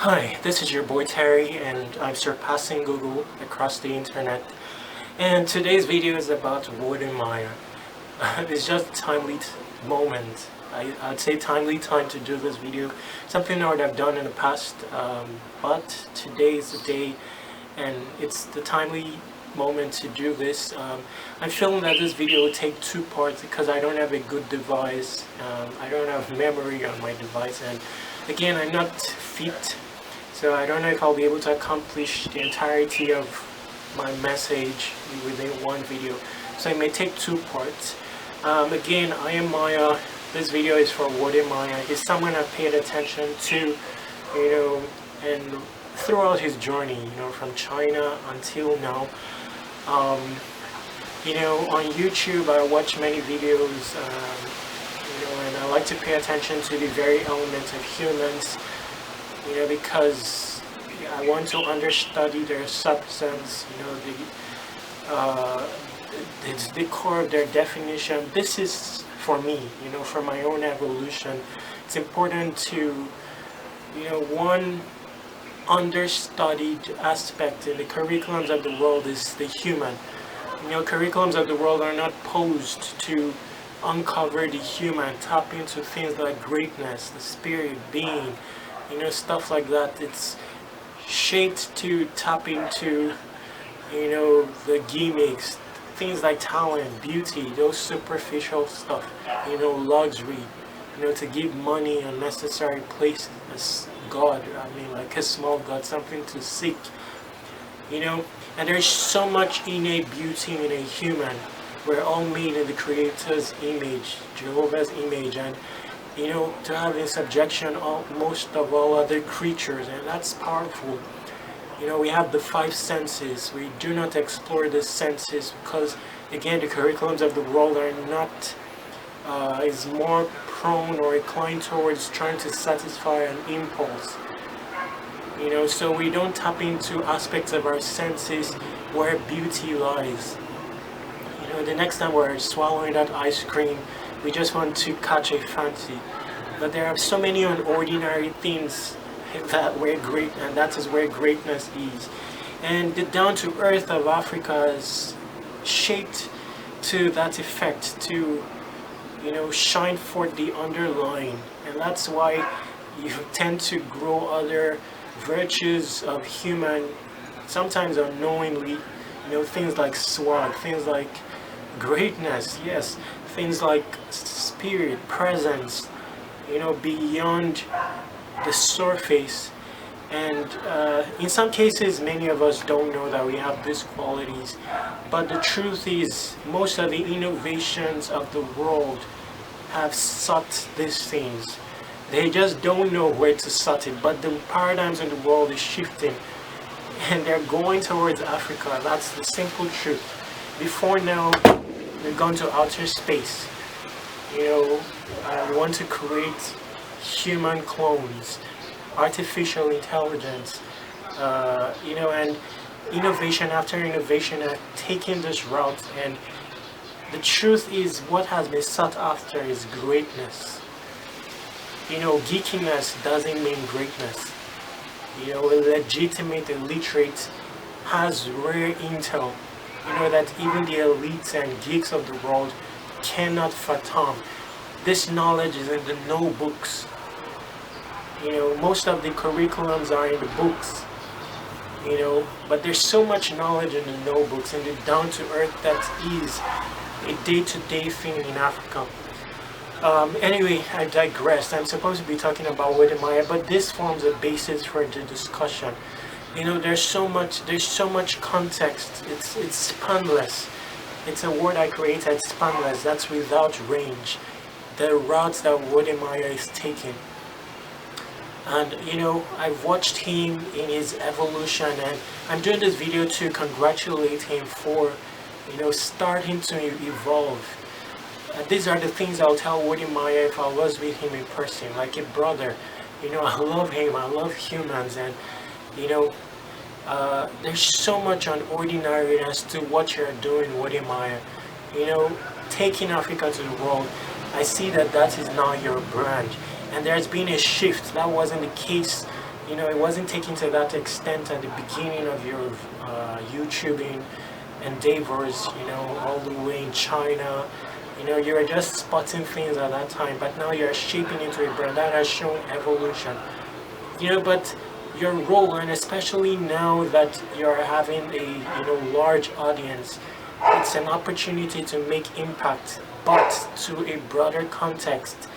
Hi, this is your boy Terry, and I'm surpassing Google across the internet. And today's video is about Wode Maya. It's just a timely moment. I'd say timely time to do this video. Something I would have done in the past, but today is the day, and it's the timely moment to do this. I'm feeling that this video will take two parts because I don't have a good device. I don't have memory on my device, and again, I'm not fit. So I don't know if I'll be able to accomplish the entirety of my message within one video. So it may take two parts. Again, I am Maya. This video is for Wode Maya. He's someone I've paid attention to, and throughout his journey, from China until now. On YouTube I watch many videos, and I like to pay attention to the very elements of humans. Because I want to understudy their substance, it's the core of their definition. This is for me, for my own evolution. It's important to, one understudied aspect in the curriculums of the world is the human. Curriculums of the world are not posed to uncover the human, tap into things like greatness, the spirit, being, stuff like that. It's shaped to tap into, the gimmicks, things like talent, beauty, those superficial stuff, luxury, to give money unnecessary places, God, like a small God, something to seek, and there's so much innate beauty in a human. We're all made in the Creator's image, Jehovah's image, and to have in subjection most of all other creatures, and that's powerful. We have the five senses. We do not explore the senses because, again, the curriculums of the world are not, is more prone or inclined towards trying to satisfy an impulse. So we don't tap into aspects of our senses where beauty lies. The next time we're swallowing that ice cream, we just want to catch a fancy. But there are so many unordinary things that we're great, and that is where greatness is. And the down-to-earth of Africa is shaped to that effect, to shine forth the underlying. And that's why you tend to grow other virtues of human, sometimes unknowingly, things like swag, things like greatness, yes, things like spirit, presence, beyond the surface. And in some cases, many of us don't know that we have these qualities. But the truth is, most of the innovations of the world have sought these things. They just don't know where to sought it. But the paradigms in the world is shifting, and they're going towards Africa. That's the simple truth. Before now, they've gone to outer space. We want to create human clones, artificial intelligence, and innovation after innovation are taking this route. And the truth is, what has been sought after is greatness. Geekiness doesn't mean greatness. A legitimate illiterate has rare intel, that even the elites and geeks of the world cannot fathom. This knowledge is in the notebooks. Most of the curriculums are in the books, but there's so much knowledge in the notebooks, and the down-to-earth that is a day-to-day thing in Africa. Anyway, I digressed. I'm supposed to be talking about Wode Maya, but this forms a basis for the discussion. There's so much context. It's spanless. It's a word I created, spanless. That's without range. The routes that Wode Maya is taking. And I've watched him in his evolution, and I'm doing this video to congratulate him for starting to evolve. These are the things I'll tell Wode Maya if I was with him in person, like a brother. I love him, I love humans, and there's so much unordinariness to what you're doing, Wode Maya. Taking Africa to the world. I see that is now your brand. And there's been a shift. That wasn't the case It wasn't taken to that extent at the beginning of your YouTubing endeavors, all the way in China. You were just spotting things at that time, but now you're shaping into a brand that has shown evolution. But your role, and especially now that you're having a large audience, it's an opportunity to make impact, but to a broader context.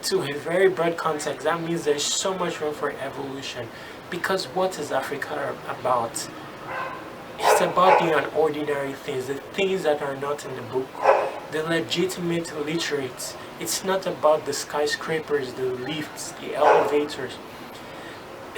To a very broad context, that means there's so much room for evolution. Because what is Africa about? It's about the unordinary things, the things that are not in the book, the legitimate literates. It's not about the skyscrapers, the lifts, the elevators.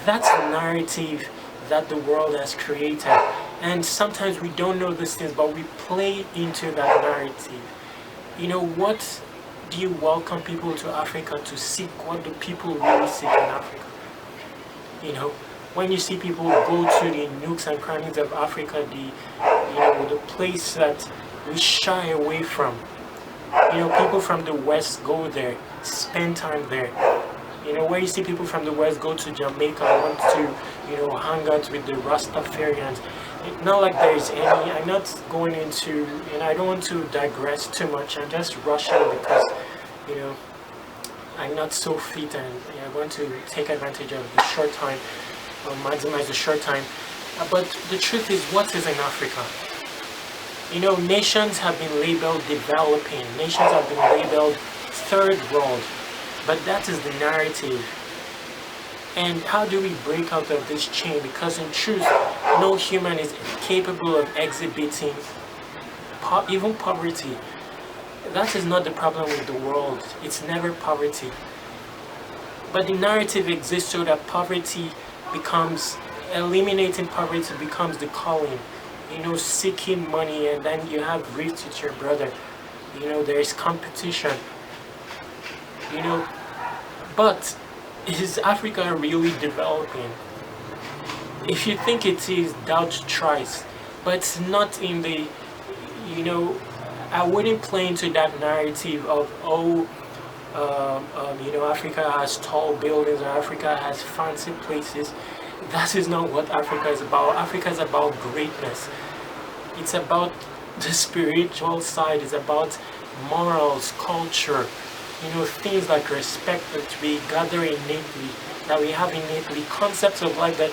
That's the narrative that the world has created. And sometimes we don't know these things, but we play into that narrative. What do you welcome people to Africa to seek? What do people really seek in Africa? When you see people go to the nooks and crannies of Africa, the place that we shy away from. People from the West go there, spend time there. Where you see people from the West go to Jamaica, want to, hang out with the Rastafarians. Not like there's any, I'm not going into, I don't want to digress too much. I'm just rushing because, I'm not so fit, and I want to take advantage of the short time, or maximize the short time. But the truth is, what is in Africa? Nations have been labeled developing, nations have been labeled third world, but that is the narrative. And how do we break out of this chain? Because in truth, no human is capable of exhibiting even poverty. That is not the problem with the world. It's never poverty. But the narrative exists so that eliminating poverty becomes the calling. Seeking money, and then you have rift with your brother. There is competition. But is Africa really developing? If you think it is, doubt twice. But it's not in the, I wouldn't play into that narrative of, Africa has tall buildings, or Africa has fancy places. That is not what Africa is about. Africa is about greatness. It's about the spiritual side. It's about morals, culture, things like respect that we gather innately, that we have innately, concepts of life that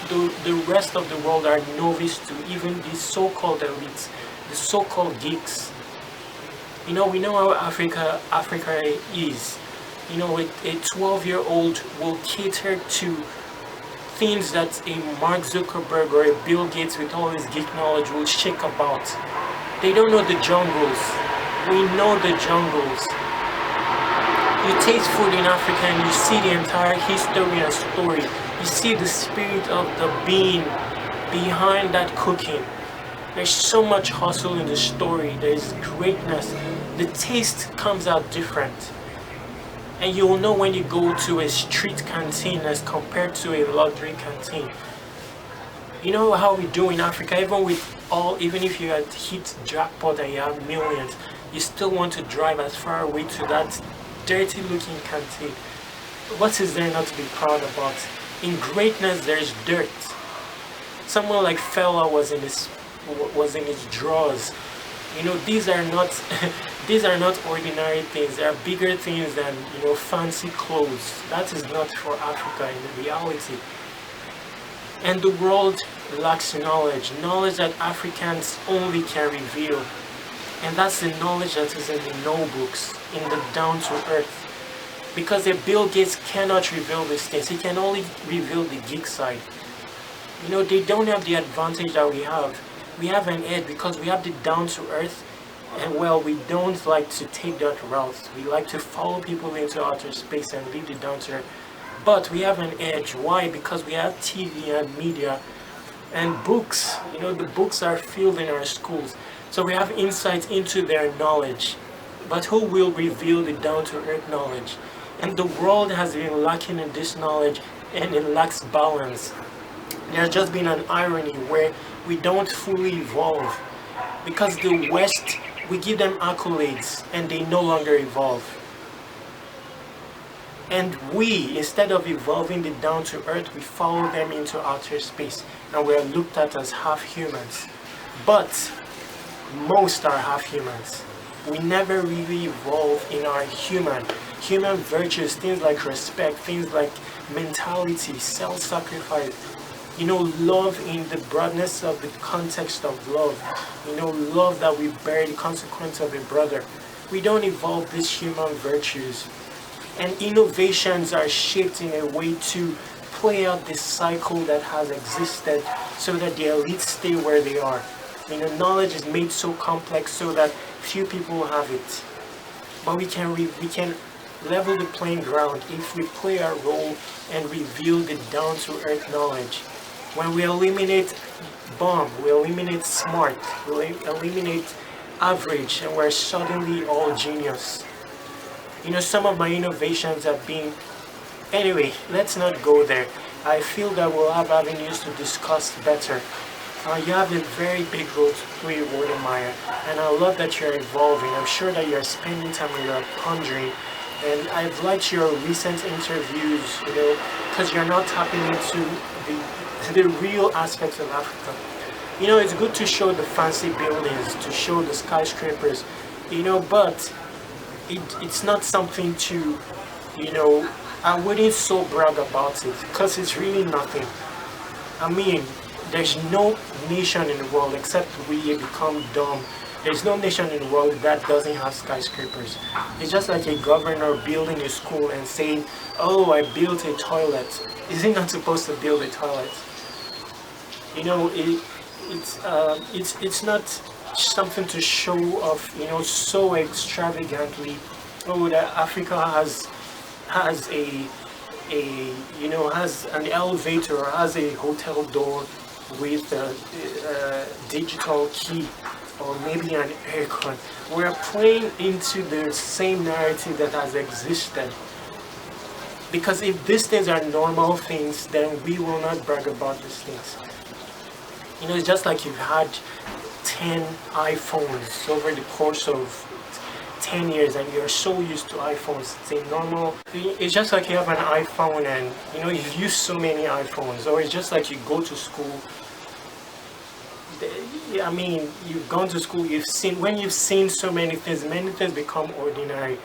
the rest of the world are novice to, even the so-called elites, the so-called geeks. We know how Africa is. A 12-year-old will cater to things that a Mark Zuckerberg or a Bill Gates with all his geek knowledge will shake about. They don't know the jungles. We know the jungles. You taste food in Africa and you see the entire history and story. You see the spirit of the being behind that cooking. There's so much hustle in the story. There's greatness. The taste comes out different. And you will know when you go to a street canteen as compared to a luxury canteen. You know how we do in Africa, even if you had hit jackpot and you have millions, you still want to drive as far away to that dirty looking canteen. What is there not to be proud about? In greatness there is dirt. Someone like Fela was in his drawers. These are not ordinary things. There are bigger things than fancy clothes. That is not for Africa in reality. And the world lacks knowledge that Africans only can reveal. And that's the knowledge that is in the notebooks, in the down to earth. Because a Bill Gates cannot reveal these things. He can only reveal the geek side. They don't have the advantage that we have. We have an edge because we have the down to earth, and we don't like to take that route. We like to follow people into outer space and leave the down to earth. But we have an edge. Why? Because we have TV and media and books. The books are filled in our schools. So we have insight into their knowledge. But who will reveal the down to earth knowledge? And the world has been lacking in this knowledge, and it lacks balance. There's just been an irony where we don't fully evolve, because the West, we give them accolades and they no longer evolve. And we, instead of evolving the down to earth, we follow them into outer space, and we are looked at as half humans. But most are half humans. We never really evolve in our human virtues, things like respect, things like mentality, self-sacrifice, love in the broadness of the context of love, love that we bear the consequence of a brother. We don't evolve these human virtues. And innovations are shaped in a way to play out this cycle that has existed so that the elites stay where they are. Knowledge is made so complex so that few people have it. But we can level the playing ground if we play our role and reveal the down-to-earth knowledge. When we eliminate bomb, we eliminate smart, we eliminate average, and we're suddenly all genius. Some of my innovations have been... Anyway, let's not go there. I feel that we'll have avenues to discuss better. You have a very big role to play, Wode Maya, and I love that you're evolving. I'm sure that you're spending time and you're pondering. And I've liked your recent interviews, because you're not tapping into the real aspects of Africa. It's good to show the fancy buildings, to show the skyscrapers, but it's not something to, I wouldn't so brag about it, because it's really nothing. There's no nation in the world, except we become dumb. There's no nation in the world that doesn't have skyscrapers. It's just like a governor building a school and saying, oh, I built a toilet. Is he not supposed to build a toilet? It's not something to show off, so extravagantly. Oh, that Africa has an elevator or has a hotel door with a digital key or maybe an aircon. We're playing into the same narrative that has existed. Because if these things are normal things, then we will not brag about these things. It's just like you've had 10 iPhones over the course of 10 years and you're so used to iPhones. It's just like you have an iPhone and you've used so many iPhones, or it's just like you go to school. You've gone to school, when you've seen so many things become ordinary.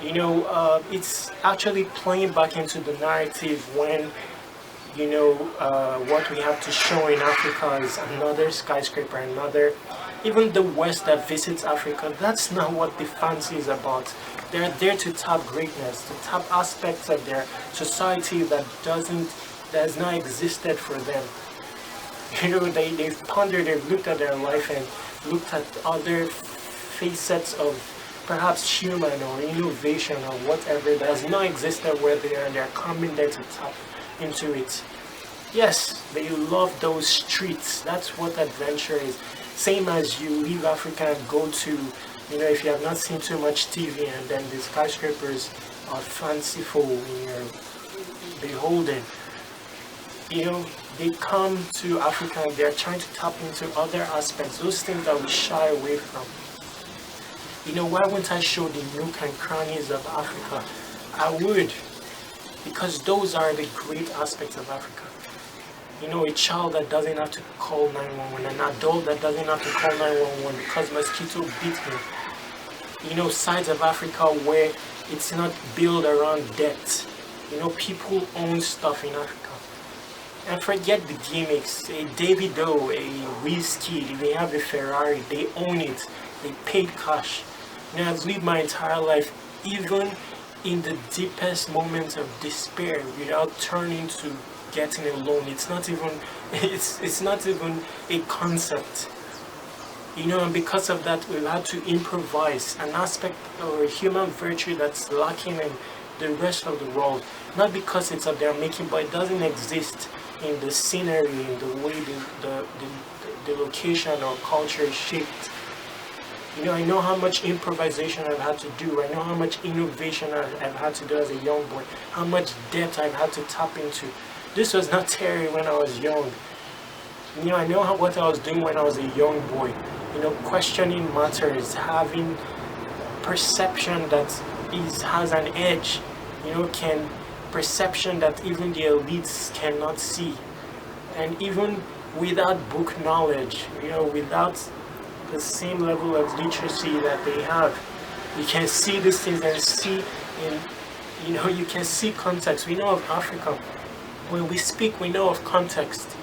It's actually playing back into the narrative when what we have to show in Africa is another skyscraper, even the West that visits Africa. That's not what the fancy is about. They're there to tap greatness, to tap aspects of their society that has not existed for them. They've pondered, they've looked at their life and looked at other facets of perhaps human or innovation or whatever that has not existed where they are, and they're coming there to tap into it. Yes, they love those streets. That's what adventure is. Same as you leave Africa and go to, if you have not seen too much TV, and then the skyscrapers are fanciful when you're beholden. They come to Africa and they're trying to tap into other aspects, those things that we shy away from. Why wouldn't I show the nook and crannies of Africa? I would, because those are the great aspects of Africa. A child that doesn't have to call 911, an adult that doesn't have to call 911 because mosquito bit him. Sides of Africa where it's not built around debt. People own stuff in Africa. And forget the gimmicks. A Davido, a Whiskey, they have a Ferrari, they own it. They paid cash. I've lived my entire life, even in the deepest moments of despair, without turning to getting a loan. It's not even a concept. And because of that, we've had to improvise an aspect or a human virtue that's lacking in the rest of the world. Not because it's of their making, but it doesn't exist in the scenery, in the way the location or culture is shaped. I know how much improvisation I've had to do. I know how much innovation I've had to do as a young boy. How much depth I've had to tap into. This was not Terry when I was young. I know what I was doing when I was a young boy. Questioning matters, having perception that has an edge. can perception that even the elites cannot see. And even without book knowledge, without the same level of literacy that they have, you can see these things and see you can see context. We know of Africa. When we speak, we know of context.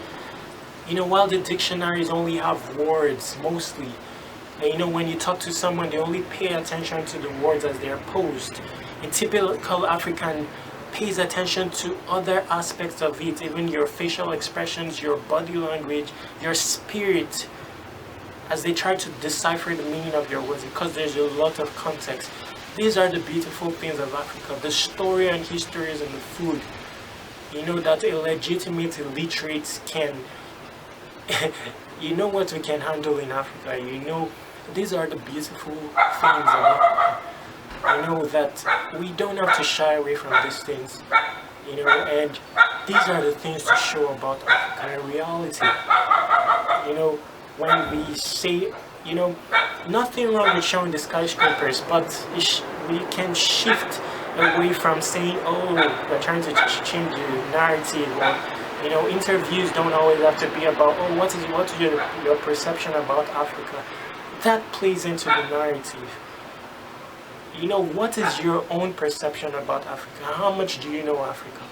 While the dictionaries only have words mostly, and when you talk to someone, they only pay attention to the words as they are posed. A typical African pays attention to other aspects of it, even your facial expressions, your body language, your spirit, as they try to decipher the meaning of your words, because there's a lot of context. These are the beautiful things of Africa, the story and histories and the food. That a legitimate illiterate can, what we can handle in Africa. These are the beautiful things of Africa. That we don't have to shy away from these things, and these are the things to show about Africa in reality. When we say, nothing wrong with showing the skyscrapers, but we can shift away from saying, oh, we're trying to change the narrative, or, interviews don't always have to be about, oh, what is your perception about Africa? That plays into the narrative. What is your own perception about Africa? How much do you know Africa?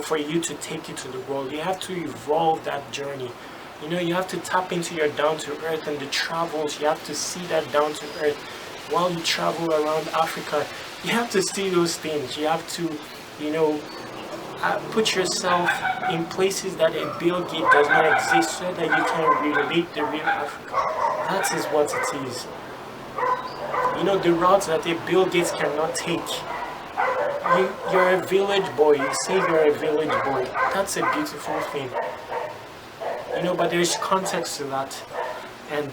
For you to take it to the world, you have to evolve that journey. You have to tap into your down to earth and the travels. You have to see that down to earth. While you travel around Africa, you have to see those things. You have to, put yourself in places that a Bill Gates does not exist, so that you can relate the real Africa. That is what it is. The routes that a Bill Gates cannot take. You're a village boy. You say you're a village boy. That's a beautiful thing. But there's context to that. And,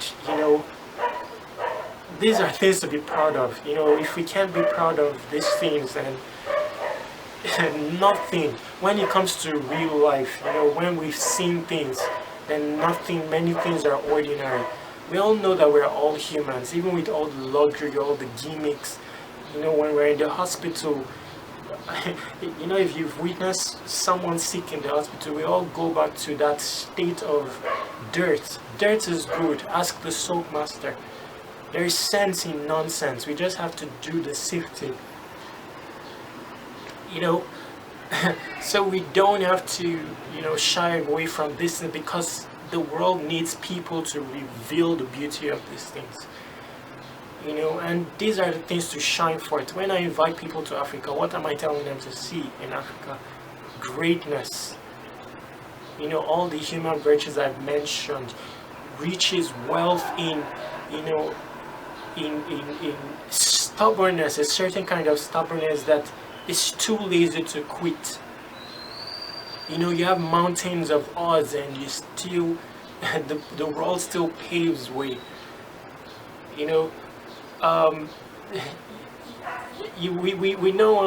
these are things to be proud of. If we can't be proud of these things, then nothing. When it comes to real life, when we've seen things, then many things are ordinary. We all know that we're all humans, even with all the luxury, all the gimmicks. When we're in the hospital, if you've witnessed someone sick in the hospital, we all go back to that state of dirt. Dirt is good. Ask the soap master. There is sense in nonsense. We just have to do the sifting. So we don't have to, shy away from this, because the world needs people to reveal the beauty of these things. And these are the things to shine forth. When I invite people to Africa, what am I telling them to see in Africa? Greatness. All the human virtues I've mentioned, riches, wealth, in stubbornness, a certain kind of stubbornness that is too lazy to quit. You have mountains of odds, and you still, the world still paves way. We know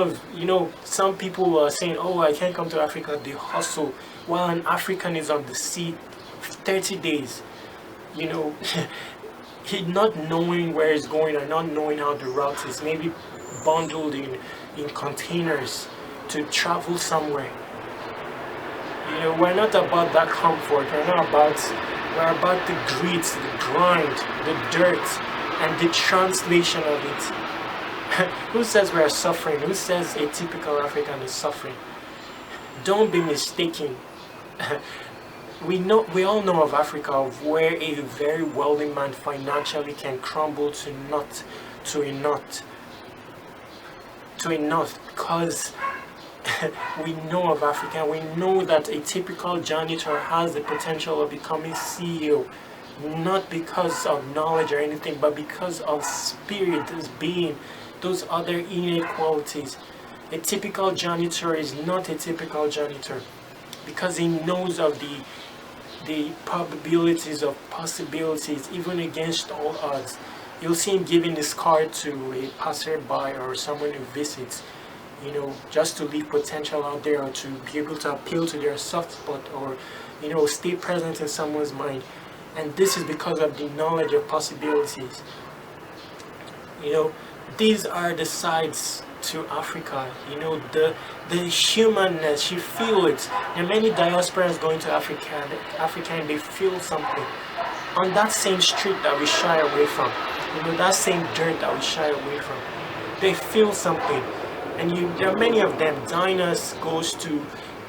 of, some people are saying, oh, I can't come to Africa, they hustle, while an African is on the sea 30 days, he not knowing where he's going or not knowing how the route is, maybe bundled in containers to travel somewhere. We're not about that comfort, we're about the grit, the grind, the dirt, and the translation of it. Who says we are suffering? Who says a typical African is suffering? Don't be mistaken. We all know of Africa, of where a very wealthy man financially can crumble to a knot, because we know of Africa. We know that a typical janitor has the potential of becoming CEO, not because of knowledge or anything, but because of spirit, this being, those other innate qualities. A typical janitor is not a typical janitor because he knows of the probabilities of possibilities, even against all odds. You'll see him giving his card to a passerby or someone who visits, just to leave potential out there, or to be able to appeal to their soft spot, or stay present in someone's mind. And this is because of the knowledge of possibilities. These are the sides to Africa. You know, the humanness, you feel it. There are many diasporans going to Africa and they feel something. On that same street that we shy away from, you know, that same dirt that we shy away from, they feel something. And there are many of them. Diners goes to,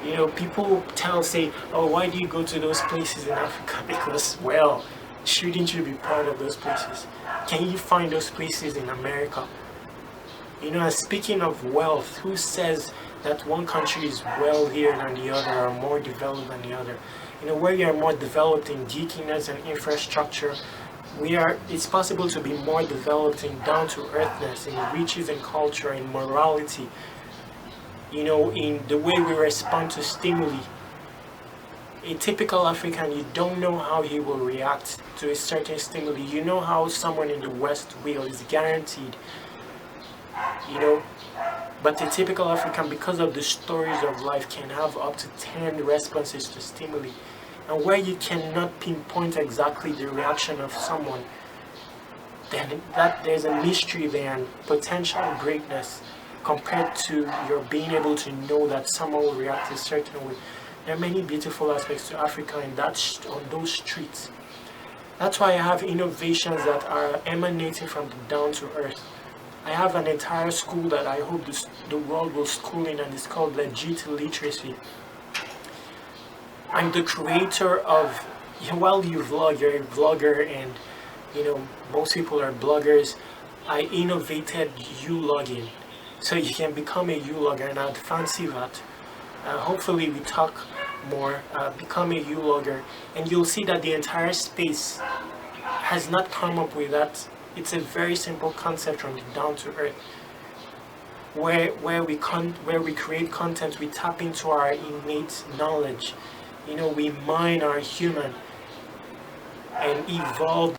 you know, people say, oh, why do you go to those places in Africa? Because, well, shouldn't you be proud of those places? Can you find those places in America? You know, and speaking of wealth, who says that one country is wealthier than the other or more developed than the other? You know, where you are more developed in geekiness and infrastructure, it's possible to be more developed in down-to-earthness, in riches and culture, in morality, you know, in the way we respond to stimuli. A typical African, you don't know how he will react to a certain stimuli. You know how someone in the West will is guaranteed, you know, but a typical African, because of the stories of life, can have up to 10 responses to stimuli. And where you cannot pinpoint exactly the reaction of someone, then there's a mystery there and potential greatness compared to your being able to know that someone will react a certain way. There are many beautiful aspects to Africa on those streets. That's why I have innovations that are emanating from the down to earth. I have an entire school that I hope the world will school in, and it's called Legit Literacy. I'm the creator of, while you vlog, you're a vlogger, and you know, most people are bloggers. I innovated U-logging, so you can become a U-logger, and I'd fancy that. Hopefully we talk more, become a U-logger, and you'll see that the entire space has not come up with that. It's a very simple concept from the down to earth, where we create content, we tap into our innate knowledge. You know, we mine our human and evolve